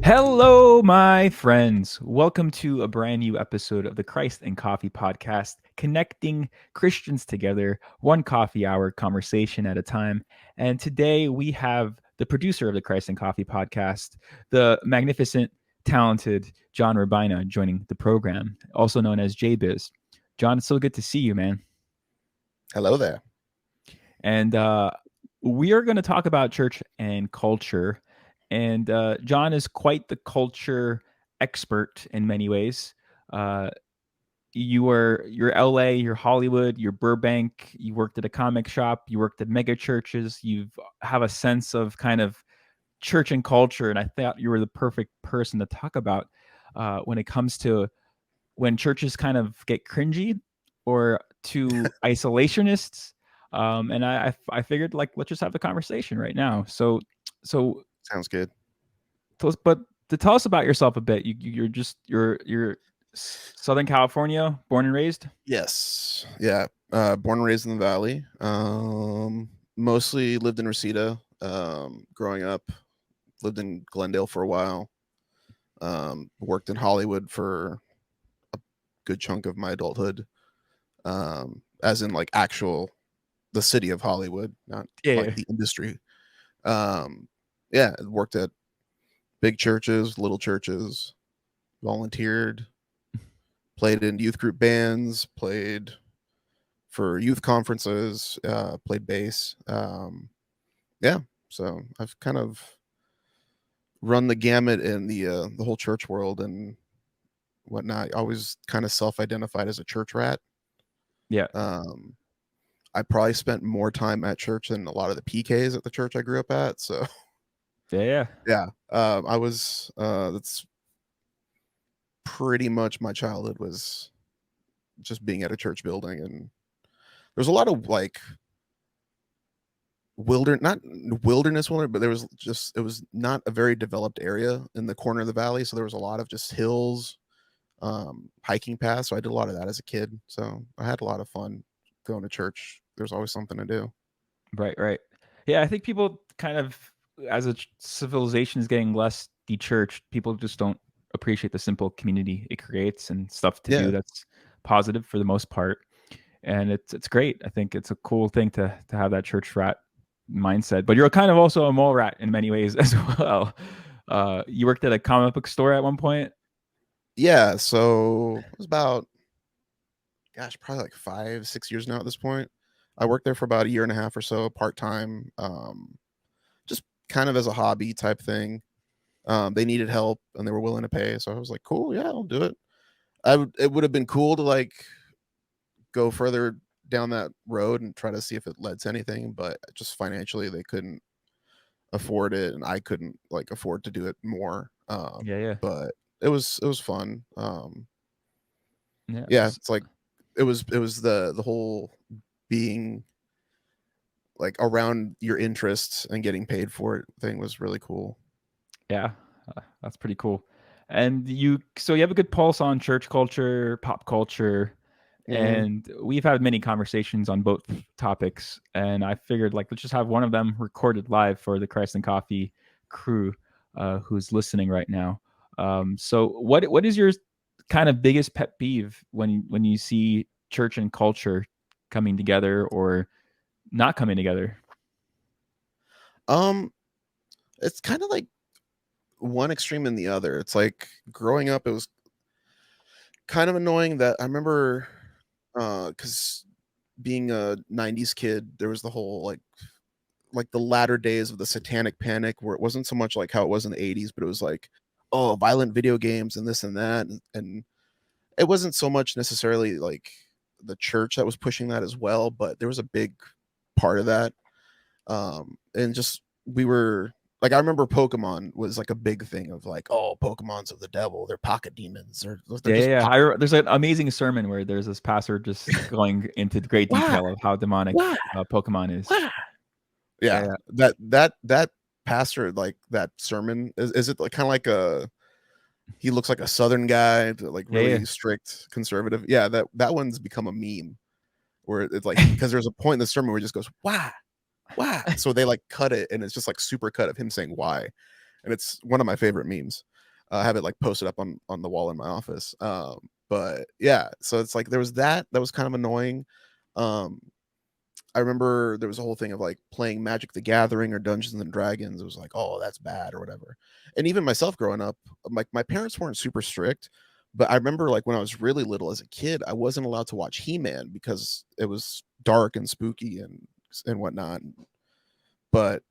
Hello, my friends. Welcome to a brand new episode of the Christ and Coffee podcast, connecting Christians together, one coffee hour conversation at a time. And today we have the producer of the Christ and Coffee podcast, the magnificent, talented John Robaina, joining the program, also known as JBiz. John, it's so good to see you, man. Hello there. And we are going to talk about church and culture. And John is quite the culture expert in many ways. You're LA, you're Hollywood, you're Burbank. You worked at a comic shop. You worked at mega churches. You have a sense of kind of church and culture, and I thought you were the perfect person to talk about when it comes to when churches kind of get cringy or too isolationists. And I figured, like, let's just have the conversation right now. So Sounds good. but to tell us about yourself a bit. You're Southern California, born and raised. Yes. Yeah. Born and raised in the Valley. Mostly lived in Reseda. Growing up, lived in Glendale for a while. Worked in Hollywood for a good chunk of my adulthood. As in like the city of Hollywood, not like the industry. Yeah, worked at big churches, little churches, volunteered, played in youth group bands, played for youth conferences, played bass. Yeah, so I've kind of run the gamut in the whole church world and whatnot. I always kind of self-identified as a church rat. Yeah. I probably spent more time at church than a lot of the PKs at the church I grew up at. So Yeah. I was that's pretty much my childhood was just being at a church building, and there's a lot of like not wilderness, but there was just, it was not a very developed area in the corner of the valley, so there was a lot of just hills, hiking paths. So I did a lot of that as a kid, so I had a lot of fun going to church. There's always something to do. Right. Yeah, I think people kind of, as a civilization is getting less de-churched, people just don't appreciate the simple community it creates and stuff to do that's positive for the most part. And it's great. I think it's a cool thing to have that church rat mindset. But you're kind of also a mole rat in many ways as well. You worked at a comic book store at one point. Yeah, so it was about, probably like 5-6 years now at this point. I worked there for about a year and a half or so, part-time, just kind of as a hobby type thing. They needed help and they were willing to pay, so I was like, cool, yeah, I'll do it. It would have been cool to like go further down that road and try to see if it led to anything, but just financially they couldn't afford it, and I couldn't like afford to do it more. But it was fun. It's like it was the whole being like around your interests and getting paid for it thing was really cool. Yeah, that's pretty cool. And you have a good pulse on church culture, pop culture, and we've had many conversations on both topics. And I figured, like, let's just have one of them recorded live for the Christ and Coffee crew who's listening right now. So what is your kind of biggest pet peeve when you see church and culture coming together or not coming together? It's kind of like one extreme and the other. It's like growing up, it was kind of annoying that I remember, because being a 90s kid, there was the whole like the latter days of the satanic panic, where it wasn't so much like how it was in the 80s, but it was like, oh, violent video games and this and that. And it wasn't so much necessarily like the church that was pushing that as well, but there was a big part of that. And just, we were like, I remember Pokemon was like a big thing of like, oh, Pokemon's of the devil, they're pocket demons, There's an amazing sermon where there's this pastor just going into great detail of how demonic Pokemon is. That pastor, like that sermon, is it like kind of like he looks like a Southern guy, like really strict conservative. That one's become a meme where it's like, because there's a point in the sermon where he just goes, why? So they like cut it, and it's just like super cut of him saying why, and it's one of my favorite memes. I have it like posted up on the wall in my office. But yeah, so it's like there was that was kind of annoying. um I remember there was a whole thing of like playing Magic the Gathering or Dungeons and Dragons. It was like, oh, that's bad or whatever. And even myself growing up, like my parents weren't super strict, but I remember like when I was really little as a kid, I wasn't allowed to watch He-Man because it was dark and spooky and whatnot. But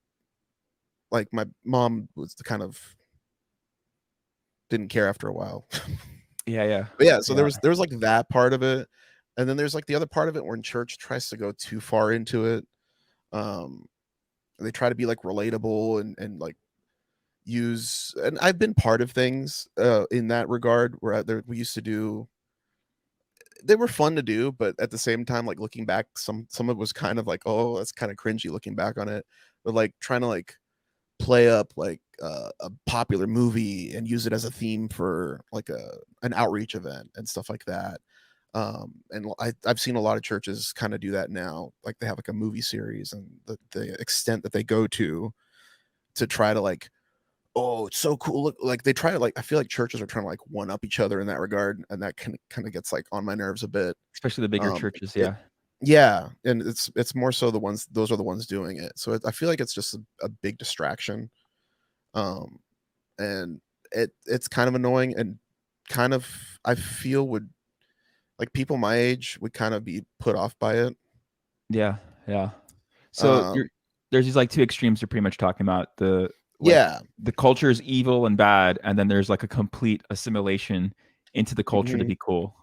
like my mom was the kind of didn't care after a while. Yeah. But yeah, so Yeah. there was like that part of it. And then there's like the other part of it when church tries to go too far into it. Um they try to be like relatable and like use, and I've been part of things in that regard where we used to do, they were fun to do, but at the same time, like looking back, some of it was kind of like, oh, that's kind of cringy looking back on it. But like trying to like play up like a popular movie and use it as a theme for like an outreach event and stuff like that. And I've seen a lot of churches kind of do that now, like they have like a movie series, and the extent that they go to try to like, oh, it's so cool. Look, like they try to like, I feel like churches are trying to like one up each other in that regard, and that kind of gets like on my nerves a bit. Especially the bigger churches. It, Yeah. yeah, and it's more so those are the ones doing it. So I feel like it's just a big distraction, um, and it's kind of annoying, and kind of I feel would like people my age would kind of be put off by it. Yeah. So Um, there's these like two extremes you're pretty much talking about. Like yeah, the culture is evil and bad, and then there's like a complete assimilation into the culture to mhm. be cool.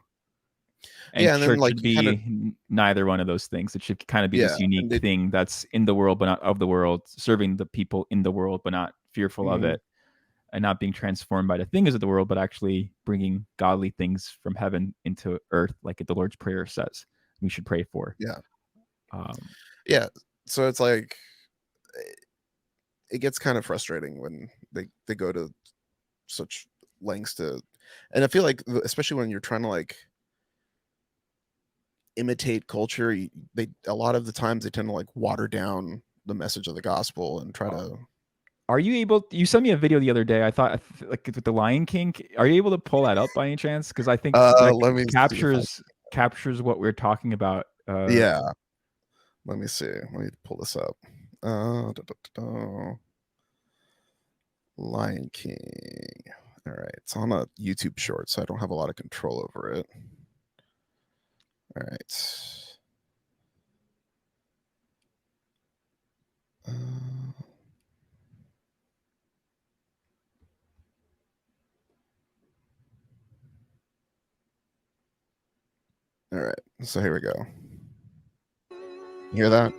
And Yeah, and then church like should you kind of, be neither one of those things. It should kind of be yeah, this and unique they, thing that's in the world but not of the world, serving the people in the world but not fearful of mhm, it, and not being transformed by the things of the world, but actually bringing godly things from heaven into earth, like the Lord's Prayer says we should pray for. yeah, Um, yeah. So it's like it gets kind of frustrating when they go to such lengths to, and I feel like especially when you're trying to like imitate culture, they a lot of the times they tend to like water down the message of the gospel and try to. are you able? You sent me a video the other day. I thought like with the Lion King. Are you able to pull that up by any chance? Because I think that Let me see if I. captures what we're talking about. Yeah, let me see. Let me pull this up. Lion King. All right, it's on a YouTube short, so I don't have a lot of control over it. All right. All right, so here we go. You hear that?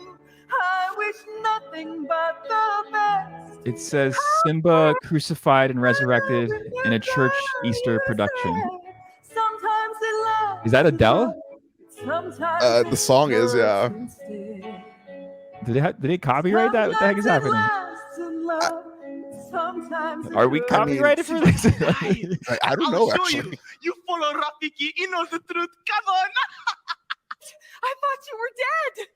I wish nothing but the best. It says Simba crucified and resurrected in a church Easter production. Sometimes it lasts Is that and Adele? sometimes The song is, yeah. Did they copyright that? What the heck is happening? Are we I mean, copyrighted for this? I don't know, I'll show actually. you follow Rafiki. He knows the truth. Come on. I thought you were dead.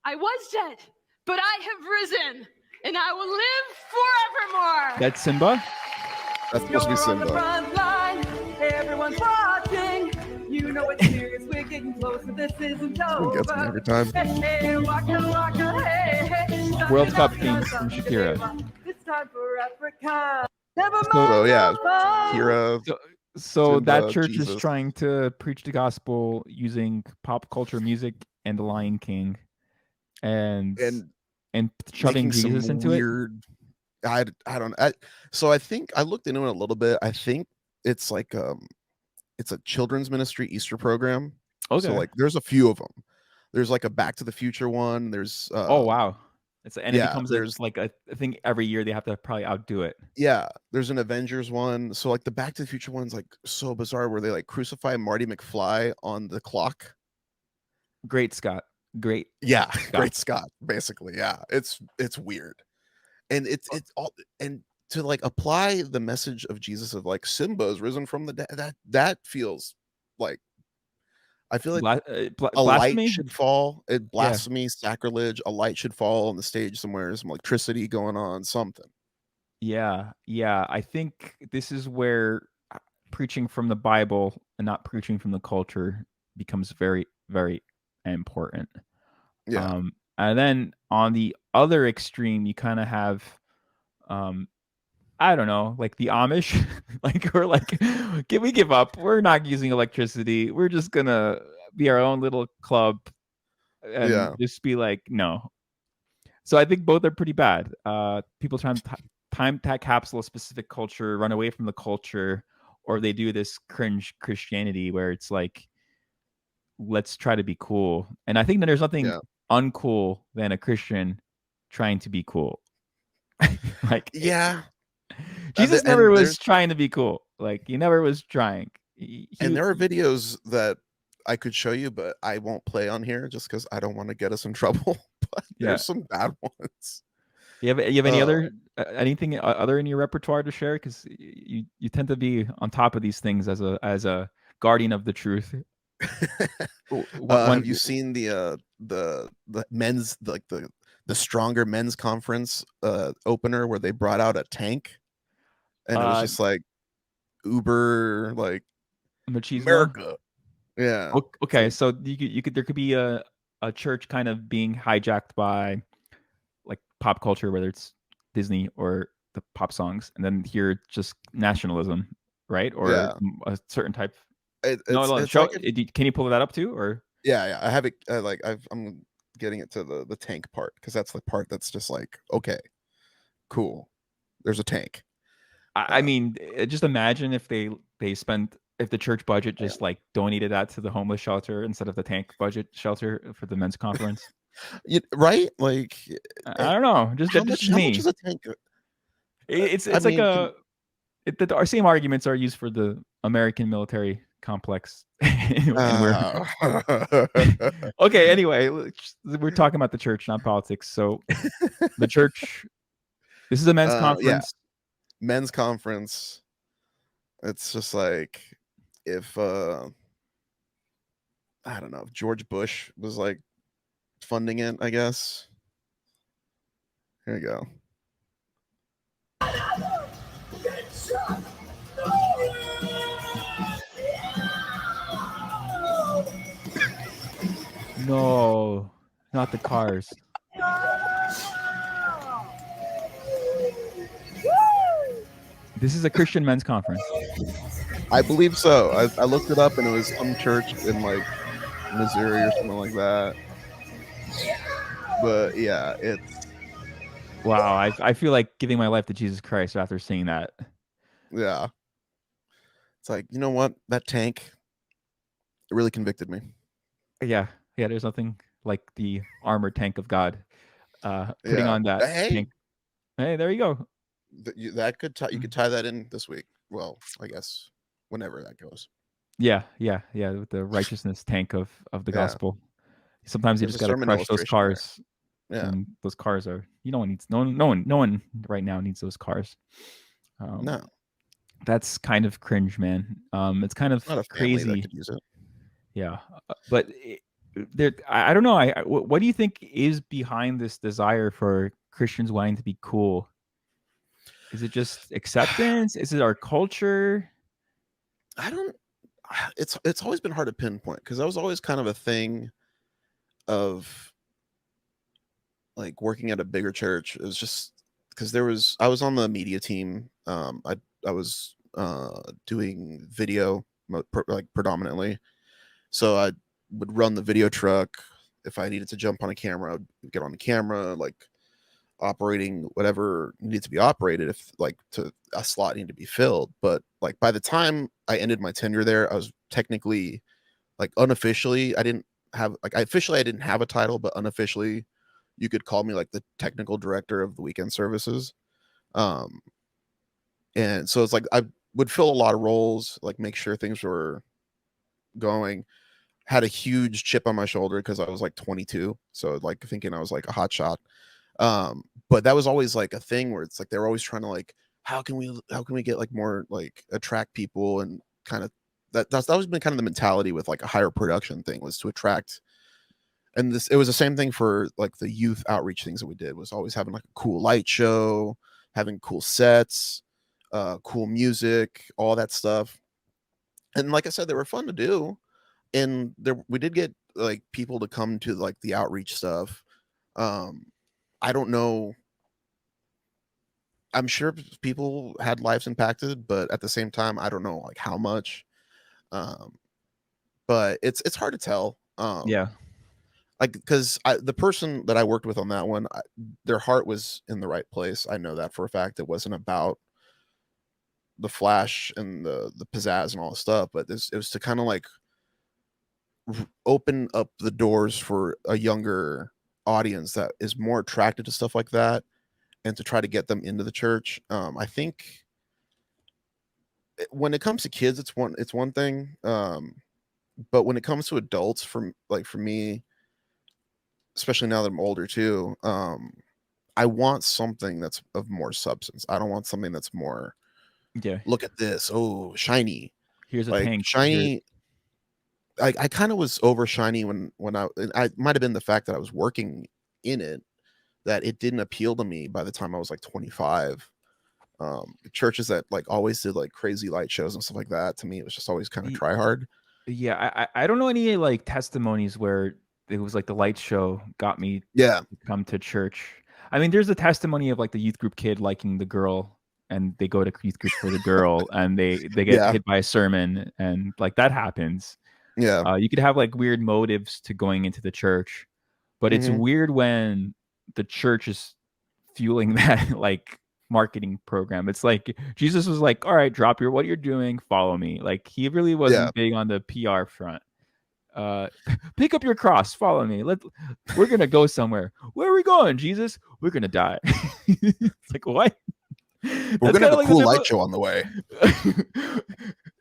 I was dead, but I have risen, and I will live forevermore. That's Simba? That's supposed to be You're on the Simba. front line. Everyone's watching. You know it's serious. We're getting closer. This isn't This one gets me over. every time. Hey, waka, waka, hey, hey. World Cup theme from Shakira. It's time for Africa. Never mind. So yeah, the fun. Kira. So that Simba, church is Jesus. trying to preach the gospel using pop culture music and the Lion King, and shoving making Jesus some into it. weird. I don't. So I think I looked into it a little bit. I think it's like it's a children's ministry Easter program. Okay. So like there's a few of them. There's like a Back to the Future one. There's Oh wow. It yeah, becomes there's like I think every year they have to probably outdo it. yeah, there's an Avengers one. So like the Back to the Future one's like so bizarre where they like crucify Marty McFly on the clock. Great Scott. Great. Yeah, Scott. Great Scott, basically. Yeah. It's weird. And it's all, and to like apply the message of Jesus of like Simba's risen from the dead, that feels like I feel like a light blasphemy. should fall. Yeah, Blasphemy, sacrilege. A light should fall on the stage somewhere. Some electricity going on. Something. yeah, yeah. I think this is where preaching from the Bible and not preaching from the culture becomes very, very important. Yeah. And then on the other extreme, you kind of have, I don't know, like the Amish, like we're like, can we give up? We're not using electricity. We're just gonna be our own little club and Yeah. just be like, no. So I think both are pretty bad. People trying to time capsule a specific culture, run away from the culture, or they do this cringe Christianity where it's like, let's try to be cool. And I think that there's nothing Yeah. uncool than a Christian trying to be cool. Like Yeah. Jesus never And was trying to be cool. Like he never was trying. there are videos that I could show you, but I won't play on here just because I don't want to get us in trouble. But Yeah. there's some bad ones. You have any other anything other in your repertoire to share? Because you tend to be on top of these things as a guardian of the truth. Have you seen the men's like the stronger men's conference opener where they brought out a tank and it was just like Uber like machismo? America? Yeah. Okay, so you could there could be a church kind of being hijacked by like pop culture, whether it's Disney or the pop songs, and then here just nationalism, right? Or Yeah. a certain type. It's Show. like Can you pull that up too? Or yeah, I have it. I'm getting it to the tank part because that's the part that's just like okay, cool. There's a tank. I mean, just imagine if they spent if the church budget just like donated that to the homeless shelter instead of the tank budget shelter for the men's conference. Right? Like I don't know. Just how just much me. is a tank? It's I like mean, our same arguments are used for the American military complex. and okay. Anyway, we're talking about the church, not politics. So the church. This is a men's yeah, conference. men's conference. It's just like if I don't know, if George Bush was like funding it, I guess. Here you go. No, not the cars. This is a Christian men's conference. I believe so. I looked it up and it was some church in like Missouri or something like that. But yeah, it's Wow, I feel like giving my life to Jesus Christ after seeing that. yeah. It's like, you know what? That tank, it really convicted me. Yeah, there's nothing like the armored tank of God. Putting on that tank. Hey, there you go. That could you could tie that in this week. Well, I guess whenever that goes. Yeah, with the righteousness tank of the gospel. Sometimes you There's just a got to sermon crush those illustration there. cars. Yeah. And those cars are no one right now needs those cars. No. That's kind of cringe, man. It's kind of Not a family crazy. that could use it. Yeah, but there, I don't know. What do you think is behind this desire for Christians wanting to be cool? Is it just acceptance? Is it our culture? I don't. It's always been hard to pinpoint because that was always kind of a thing of like working at a bigger church. It was just because I was on the media team. I was doing video like predominantly, so I would run the video truck. If I needed to jump on a camera, I'd get on the camera, like operating whatever needed to be operated if like to a slot needed to be filled. But like by the time I ended my tenure there, I was technically like unofficially I didn't have a title, but unofficially you could call me like the technical director of the weekend services. And so it's like I would fill a lot of roles, like make sure things were going. Had a huge chip on my shoulder because I was like 22, so like thinking I was like a hot shot. But that was always like a thing where it's like they're always trying to like how can we get like more like attract people and kind of that's always been kind of the mentality with like a higher production thing, was to attract. And it was the same thing for like the youth outreach things that we did, was always having like a cool light show, having cool sets, cool music, all that stuff. And like I said, they were fun to do. And we did get like people to come to like the outreach stuff. I don't know. I'm sure people had lives impacted, but at the same time, I don't know like how much. But it's hard to tell. Yeah. Like, because the person that I worked with on that one, their heart was in the right place. I know that for a fact. It wasn't about the flash and the pizzazz and all the stuff, but it was to kind of like open up the doors for a younger audience that is more attracted to stuff like that, and to try to get them into the church. I think when it comes to kids, it's one thing, but when it comes to adults, for me, especially now that I'm older too, I want something that's of more substance. I don't want something that's more, Yeah. look at this, oh, shiny. Here's a Like tank. shiny. I kind of was over shiny when I might have been the fact that I was working in it, that it didn't appeal to me by the time I was like 25. Churches that like always did like crazy light shows and stuff like that, to me it was just always kind of try hard. Yeah, I don't know any like testimonies where it was like the light show got me Yeah. to come to church. I mean, there's a testimony of like the youth group kid liking the girl, and they go to youth group for the girl, and they get Yeah. hit by a sermon, and like that happens. Yeah. You could have like weird motives to going into the church, but it's Mhm. weird when the church is fueling that like marketing program. It's like Jesus was like, all right, drop what you're doing, follow me. Like he really wasn't big on the PR front. Pick up your cross, follow me. We're gonna go somewhere. Where are we going, Jesus? We're gonna die. It's like, what? We're gonna have a cool light show on the way.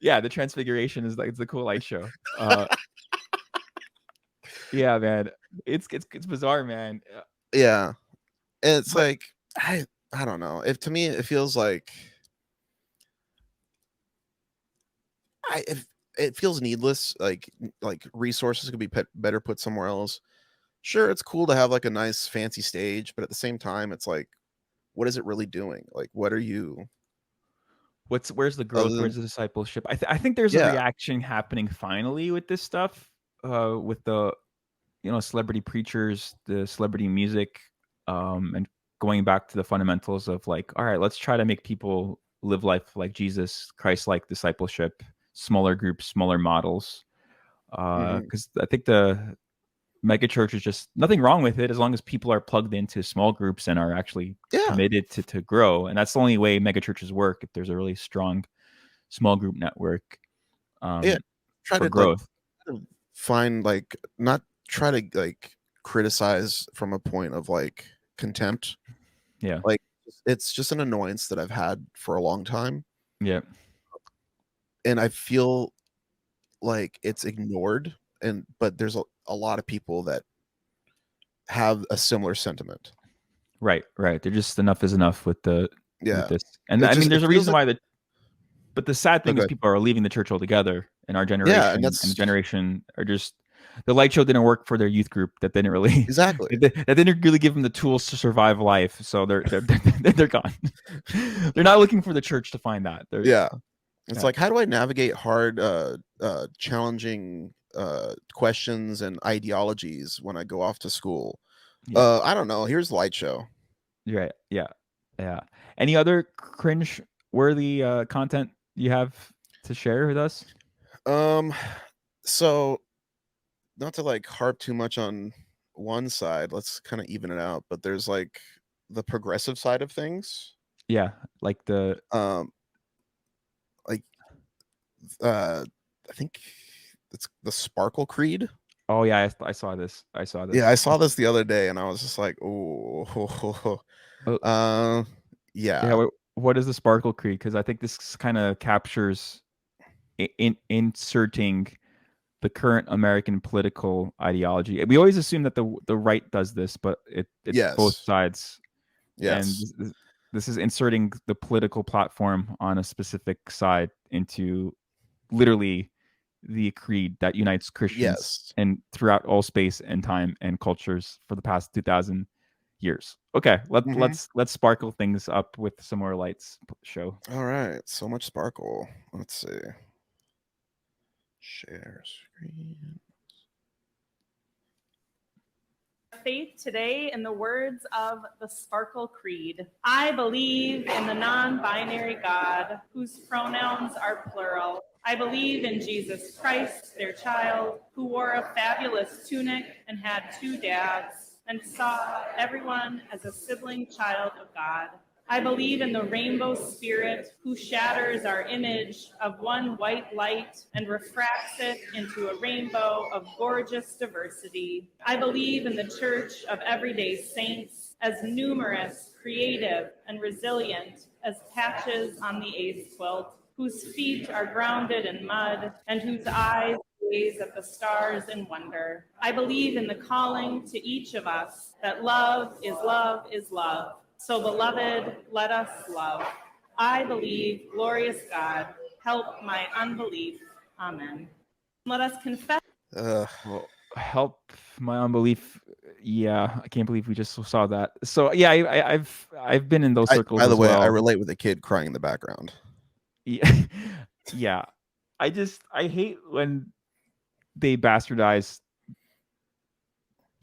Yeah, the transfiguration is like, it's a cool light show. Yeah, man, it's bizarre, man. Yeah. And it's like, I don't know. If to me it feels like if it feels needless, like resources could be better put somewhere else. Sure, it's cool to have like a nice fancy stage, but at the same time, it's like, what is it really doing? Like, what are you? Where's the growth? Where's the discipleship? I think there's a reaction happening finally with this stuff, with the celebrity preachers, the celebrity music, and going back to the fundamentals of like, all right, let's try to make people live life like Jesus, Christ-like discipleship, smaller groups, smaller models. Because I think the mega church is just nothing wrong with it as long as people are plugged into small groups and are actually committed to grow. And that's the only way mega churches work, if there's a really strong small group network. Try for to growth. Like, find like, not try to like criticize from a point of like contempt. Yeah, like it's just an annoyance that I've had for a long time. Yeah, and I feel like it's ignored, but there's a lot of people that have a similar sentiment. Right. They're just enough is enough with with this. And I mean, there's a reason why but the sad thing is people are leaving the church altogether in our generation, and the generation are just, the light show didn't work for their youth group. That didn't really that didn't really give them the tools to survive life. So they're gone. They're not looking for the church to find that. It's like, how do I navigate hard, challenging questions and ideologies when I go off to school? I don't know. Here's the light show. Right. Yeah. Any other cringe worthy content you have to share with us? So not to like harp too much on one side, let's kind of even it out, but there's like the progressive side of things. Yeah, like the I think it's the Sparkle Creed. Oh yeah, I saw this. Yeah, I saw this the other day, and I was just like, yeah. What is the Sparkle Creed? Because I think this kind of captures inserting the current American political ideology. We always assume that the right does this, but it's both sides. Yes. And this is inserting the political platform on a specific side into literally the creed that unites Christians Yes. and throughout all space and time and cultures for the past 2,000 years. Okay, let's sparkle things up with some more lights. Show. All right, so much sparkle. Let's see. Share screen. Faith today in the words of the Sparkle Creed. I believe in the non-binary God whose pronouns are plural. I believe in Jesus Christ, their child, who wore a fabulous tunic and had 2 dads and saw everyone as a sibling child of God. I believe in the rainbow spirit who shatters our image of one white light and refracts it into a rainbow of gorgeous diversity. I believe in the church of everyday saints, as numerous, creative, and resilient as patches on the AIDS quilt, whose feet are grounded in mud and whose eyes gaze at the stars in wonder. I believe in the calling to each of us that love is love is love. So, beloved, let us love. I believe, glorious God, help my unbelief. Amen. Let us confess. Well, help my unbelief. Yeah, I can't believe we just saw that. So yeah, I've been in those circles By the as way, well. I relate with the kid crying in the background. Yeah, yeah. I hate when they bastardize,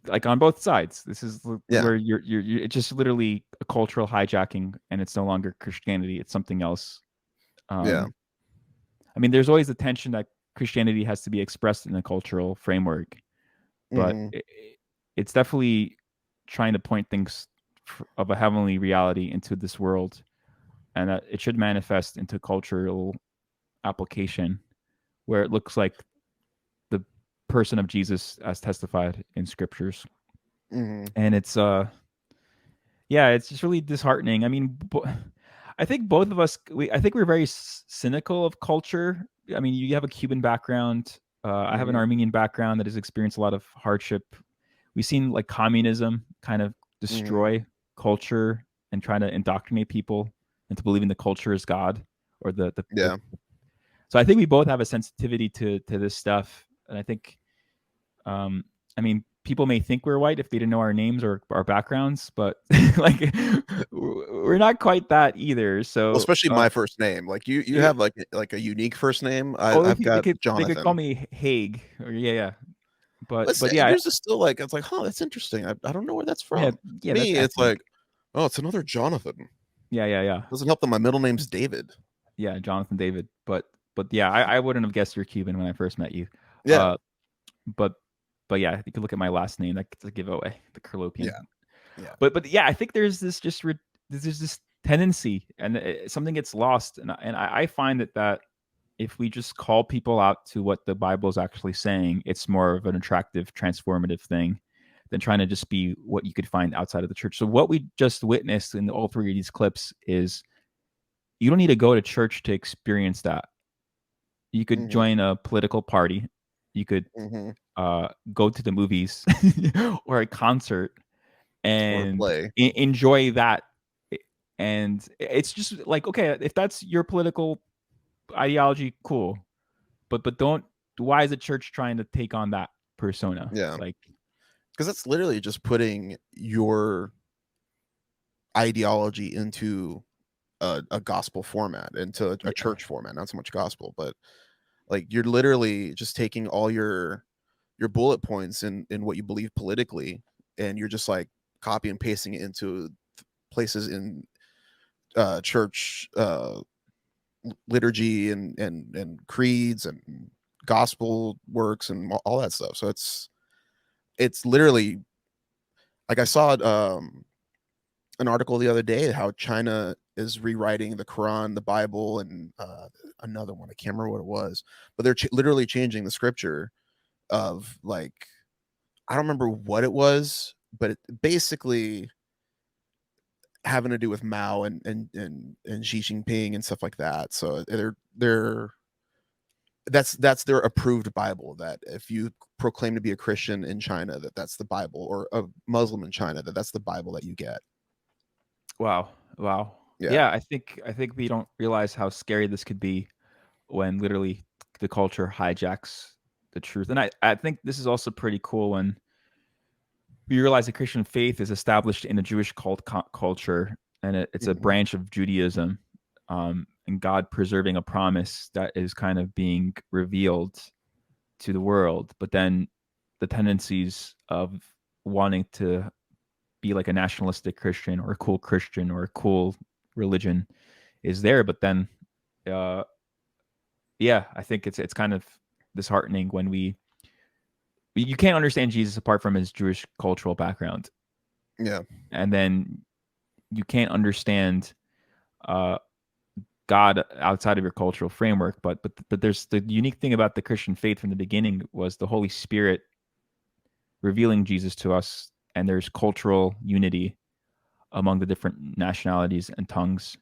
like on both sides. This is where you're it's just literally a cultural hijacking, and it's no longer Christianity; it's something else. Yeah. I mean, there's always the tension that Christianity has to be expressed in a cultural framework, but it's definitely trying to point things of a heavenly reality into this world, and that it should manifest into cultural application, where it looks like the person of Jesus as testified in scriptures. And it's yeah, it's just really disheartening. I mean, I think both of us, I think we're very cynical of culture. I mean, you have a Cuban background. I have an Armenian background that has experienced a lot of hardship. We've seen like communism kind of destroy culture and trying to indoctrinate people into believing the culture is God or the so I think we both have a sensitivity to this stuff, and I think, I mean, people may think we're white if they didn't know our names or our backgrounds, but like we're not quite that either. So, especially my first name, like you have like a unique first name. I've got Jonathan. They could call me Haig, or yeah. But yeah, yours is still like, it's like, oh, that's interesting. I don't know where that's from. Yeah, me, it's like, oh, it's another Jonathan. Yeah. Doesn't help that my middle name's David. Yeah, Jonathan David. But yeah, I wouldn't have guessed you're Cuban when I first met you. Yeah. But yeah, you could look at my last name. That's a giveaway, the Kherlopian. Yeah. But yeah, I think there's this there's this tendency, and something gets lost, and I find that if we just call people out to what the Bible is actually saying, it's more of an attractive, transformative thing than trying to just be what you could find outside of the church. So what we just witnessed in all 3 of these clips is you don't need to go to church to experience that. You could join a political party. You could go to the movies or a concert and enjoy that. And it's just like, okay, if that's your political ideology, cool. But don't, why is the church trying to take on that persona? Yeah. Like, because that's literally just putting your ideology into a gospel format, into a church format, not so much gospel, but like you're literally just taking all your bullet points in what you believe politically, and you're just like copy and pasting it into places in church liturgy and creeds and gospel works and all that stuff. So it's literally like, I saw an article the other day how China is rewriting the Quran, the Bible, and another one, I can't remember what it was, but they're literally changing the scripture of, like, I don't remember what it was, but it basically having to do with Mao and Xi Jinping and stuff like that. So that's their approved Bible, that if you proclaim to be a Christian in China, that's the Bible, or a Muslim in China, that's the Bible that you get. Wow. Yeah, I think we don't realize how scary this could be when literally the culture hijacks the truth. And I think this is also pretty cool when we realize the Christian faith is established in the Jewish culture, and it's a branch of Judaism, and God preserving a promise that is kind of being revealed to the world. But then the tendencies of wanting to be like a nationalistic Christian or a cool Christian or a cool religion is there. But then, yeah, I think it's kind of disheartening when you can't understand Jesus apart from his Jewish cultural background. Yeah. And then you can't understand God outside of your cultural framework. But there's the unique thing about the Christian faith from the beginning was the Holy Spirit revealing Jesus to us, and there's cultural unity among the different nationalities and tongues,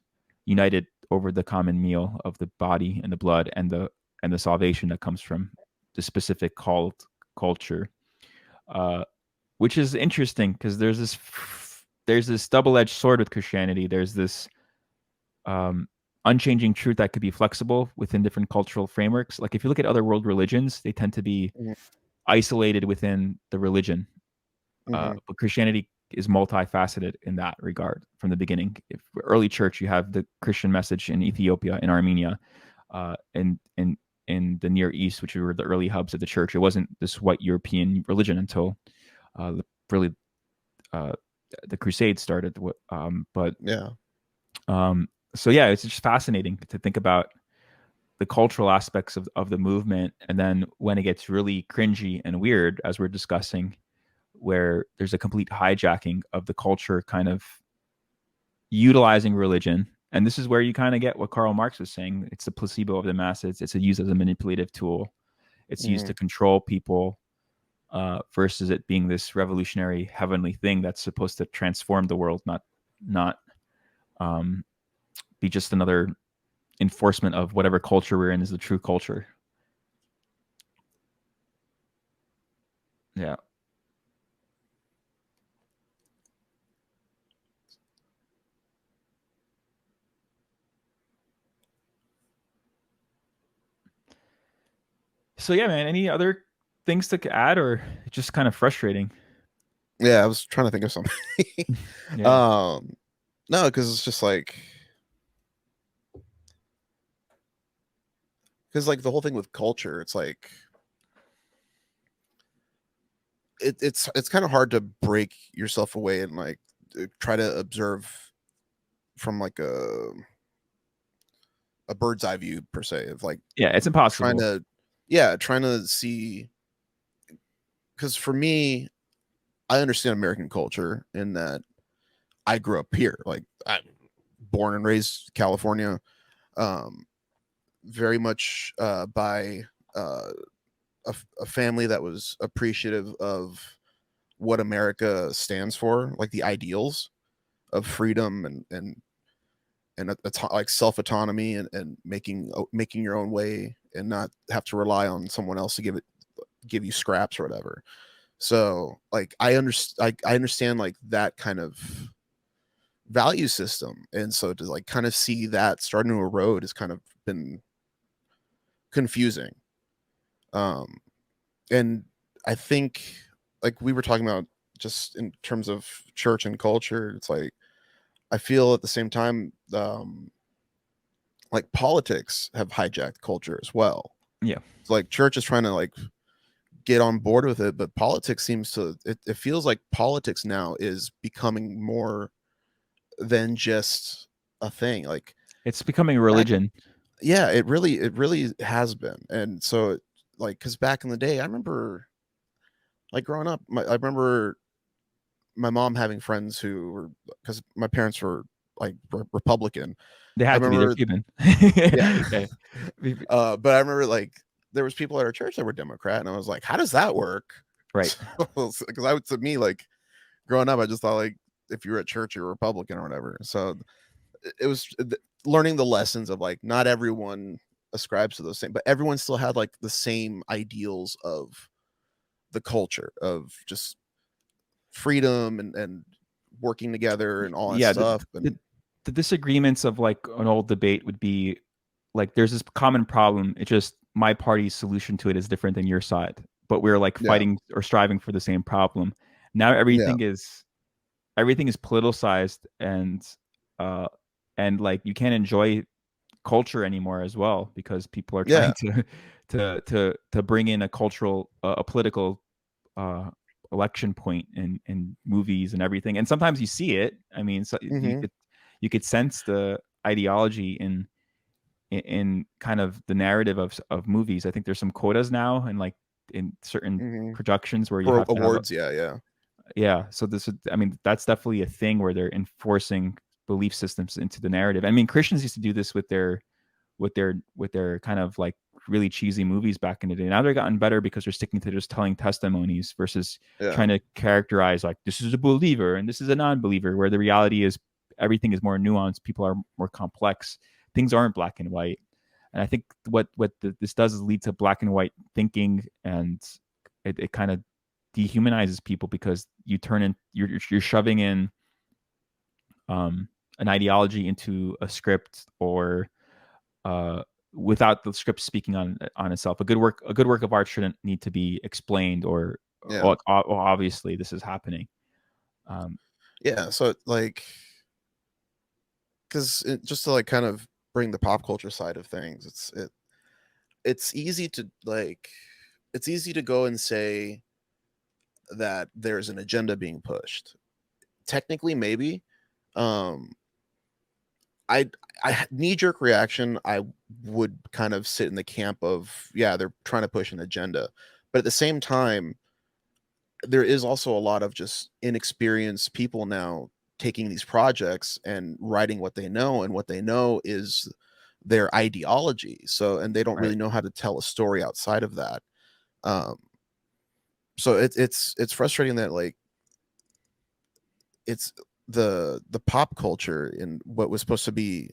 united over the common meal of the body and the blood and the salvation that comes from the specific called culture, which is interesting because there's this double-edged sword with Christianity. There's this unchanging truth that could be flexible within different cultural frameworks. Like if you look at other world religions, they tend to be isolated within the religion, but Christianity is multifaceted in that regard from the beginning. If early church, you have the Christian message in Ethiopia, in Armenia, in the Near East, which were the early hubs of the church. It wasn't this white European religion until the Crusades started. But yeah. So yeah, it's just fascinating to think about the cultural aspects of the movement, and then when it gets really cringy and weird, as we're discussing, where there's a complete hijacking of the culture, kind of utilizing religion. And this is where you kind of get what Karl Marx was saying. It's the placebo of the masses. It's used as a manipulative tool. It's used to control people, versus it being this revolutionary heavenly thing that's supposed to transform the world, not be just another enforcement of whatever culture we're in is the true culture. Yeah. So yeah, man, any other things to add, or just kind of frustrating? Yeah, I was trying to think of something. Yeah. No, because it's just like, because like the whole thing with culture, it's like it's kind of hard to break yourself away and like try to observe from like a bird's eye view per se of like, Yeah, it's impossible. trying to see, because for me, I understand American culture in that I grew up here, like I'm born and raised California, very much by a family that was appreciative of what America stands for, like the ideals of freedom and like self autonomy and making your own way and not have to rely on someone else to give you scraps or whatever. So like I understand like that kind of value system, and so to like kind of see that starting to erode has kind of been confusing. And I think like we were talking about just in terms of church and culture, it's like I feel at the same time like politics have hijacked culture as well. Yeah. So like church is trying to like get on board with it, but politics seems to it feels like politics now is becoming more than just a thing. Like It's becoming a religion. Yeah, it really has been. And so like because back in the day, I remember like growing up, I remember my mom having friends who were, because my parents were like Republican. They I had to be. They're remember, Cuban. yeah. But I remember like there was people at our church that were Democrat, and I was like, how does that work? Right. Because I would, to me, like growing up, I just thought like if you were at church, you're Republican or whatever. So it was learning the lessons of like not everyone ascribes to those same, but everyone still had like the same ideals of the culture of just freedom and working together and all that Yeah. stuff. The disagreements of like an old debate would be like there's this common problem. It just my party's solution to it is different than your side, but we're like fighting or striving for the same problem. Now everything is politicized, and like you can't enjoy culture anymore as well, because people are trying to bring in a cultural a political election point in movies and everything. And sometimes you see it. I mean, so you could sense the ideology in kind of the narrative of movies. I think there's some quotas now, and like in certain productions where you for have to awards. Yeah. So I mean, that's definitely a thing where they're enforcing belief systems into the narrative. I mean, Christians used to do this with their kind of like really cheesy movies back in the day. Now they're gotten better because they're sticking to just telling testimonies versus trying to characterize like this is a believer and this is a non-believer, where the reality is everything is more nuanced. People are more complex. Things aren't black and white. And I think what this does is lead to black and white thinking, and it kind of dehumanizes people, because you're shoving in an ideology into a script, or without the script speaking on itself. A good work of art shouldn't need to be explained, or obviously this is happening. So like, because just to like kind of bring the pop culture side of things, it's easy to go and say that there's an agenda being pushed. Technically, maybe. I knee-jerk reaction, I would kind of sit in the camp of, they're trying to push an agenda. But at the same time, there is also a lot of just inexperienced people now taking these projects and writing what they know, and what they know is their ideology. So, and they don't really know how to tell a story outside of that. So it's frustrating that like it's the pop culture in what was supposed to be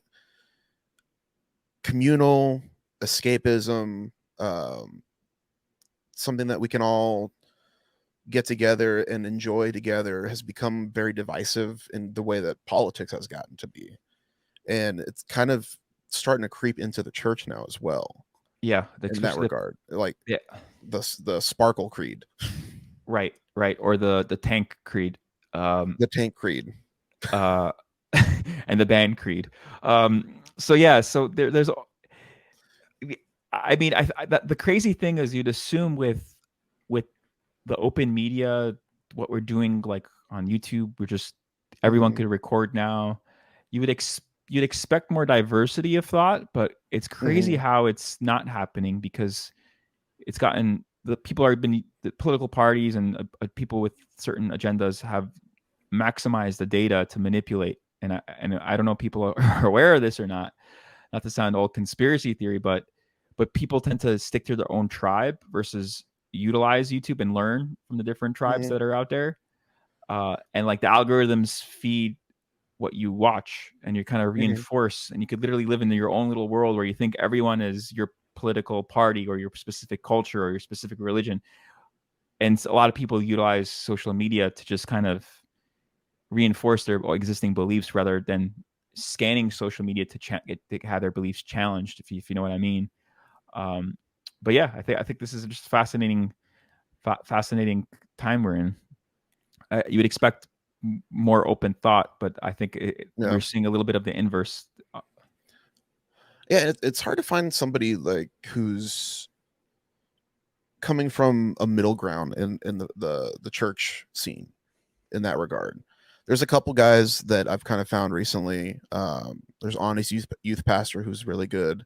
communal escapism, something that we can all get together and enjoy together, has become very divisive in the way that politics has gotten to be. And it's kind of starting to creep into the church now as well. Yeah, in that regard, like the Sparkle Creed, right, or the Tank Creed, the Tank Creed, and the Band Creed. So there's. I mean, the crazy thing is, you'd assume with the open media, what we're doing like on YouTube, we're just everyone could record now. You'd expect more diversity of thought, but it's crazy how it's not happening, because it's gotten the political parties and people with certain agendas have maximized the data to manipulate. And I don't know if people are aware of this or not. Not to sound old conspiracy theory, but people tend to stick to their own tribe versus utilize YouTube and learn from the different tribes that are out there. And like the algorithms feed what you watch, and you kind of reinforce, and you could literally live in your own little world where you think everyone is your political party or your specific culture or your specific religion. And a lot of people utilize social media to just kind of reinforce their existing beliefs, rather than scanning social media to have their beliefs challenged, if you know what I mean. But yeah, I think this is just fascinating time we're in. You would expect more open thought, but I think we're seeing a little bit of the inverse. It's hard to find somebody like who's coming from a middle ground in the church scene in that regard. There's a couple guys that I've kind of found recently. There's Honest Youth Pastor, who's really good.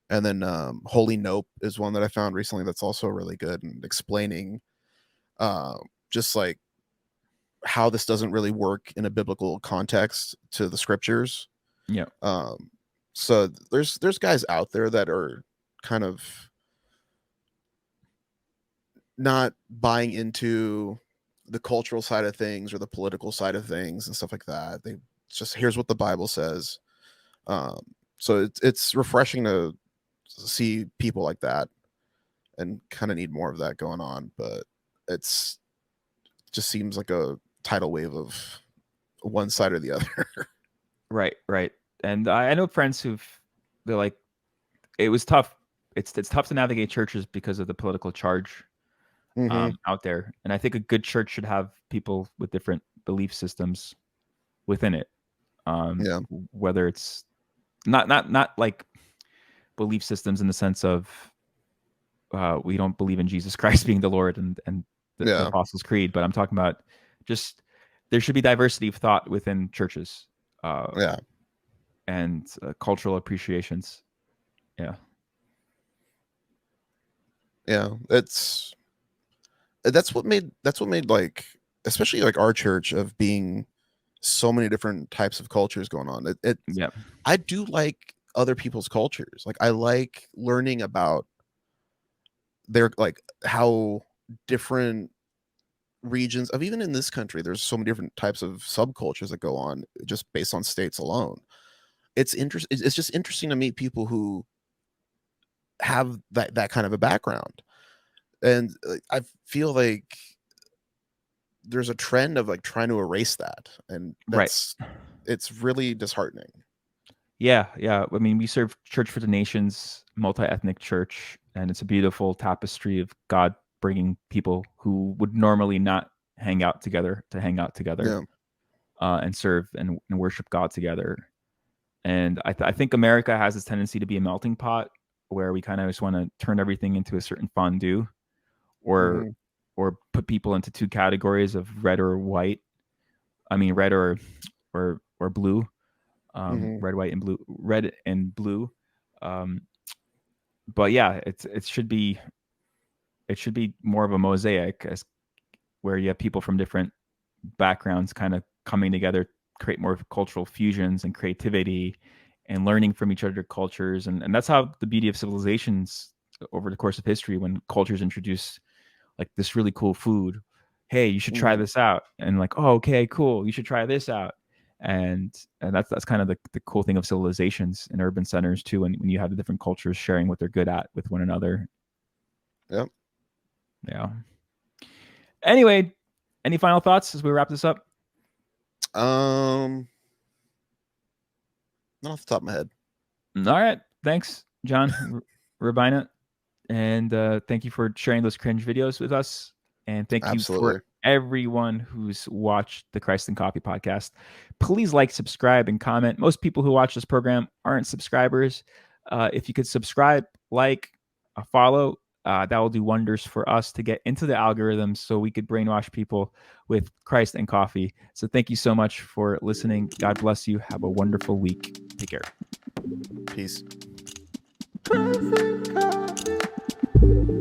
And then Holy Nope is one that I found recently that's also really good, and explaining just like how this doesn't really work in a biblical context to the scriptures. Yeah. So there's guys out there that are kind of not buying into the cultural side of things or the political side of things and stuff like that. They just, here's what the Bible says. So it's refreshing to see people like that, and kind of need more of that going on. But it's just seems like a tidal wave of one side or the other. Right. And I know friends they're like, it was tough it's tough to navigate churches because of the political charge out there. And I think a good church should have people with different belief systems within it. Yeah. Whether it's not like belief systems in the sense of we don't believe in Jesus Christ being the Lord and the Apostles' Creed, but I'm talking about just there should be diversity of thought within churches. And cultural appreciations. Yeah. That's what made like, especially like our church, of being so many different types of cultures going on. I do like other people's cultures. Like, I like learning about their, like, how different regions of, even in this country, there's so many different types of subcultures that go on just based on states alone. It's just interesting to meet people who have that kind of a background. And I feel like there's a trend of like trying to erase that, and it's really disheartening. Yeah. I mean, we serve Church for the Nations, multi-ethnic church, and it's a beautiful tapestry of God bringing people who would normally not hang out together to hang out together, and serve and worship God together. And I think America has this tendency to be a melting pot where we kind of just want to turn everything into a certain fondue, or put people into two categories of red or white. I mean, red or blue. Red, white, and blue. Red and blue. But yeah, it should be more of a mosaic, as where you have people from different backgrounds kind of coming together, create more cultural fusions and creativity, and learning from each other cultures. And that's how the beauty of civilizations over the course of history, when cultures introduce like this really cool food, hey, you should try this out, and like, oh, okay, cool, you should try this out. And that's kind of the cool thing of civilizations in urban centers too, when you have the different cultures sharing what they're good at with one another. Yeah. Anyway, any final thoughts as we wrap this up? Not off the top of my head. All right. Thanks, John Robaina. And thank you for sharing those cringe videos with us. And thank you for everyone who's watched the Christ and Coffee podcast. Please like, subscribe, and comment. Most people who watch this program aren't subscribers. If you could subscribe, like, follow, that will do wonders for us to get into the algorithms so we could brainwash people with Christ and Coffee. So thank you so much for listening. God bless you. Have a wonderful week. Take care. Peace. Christ and Coffee.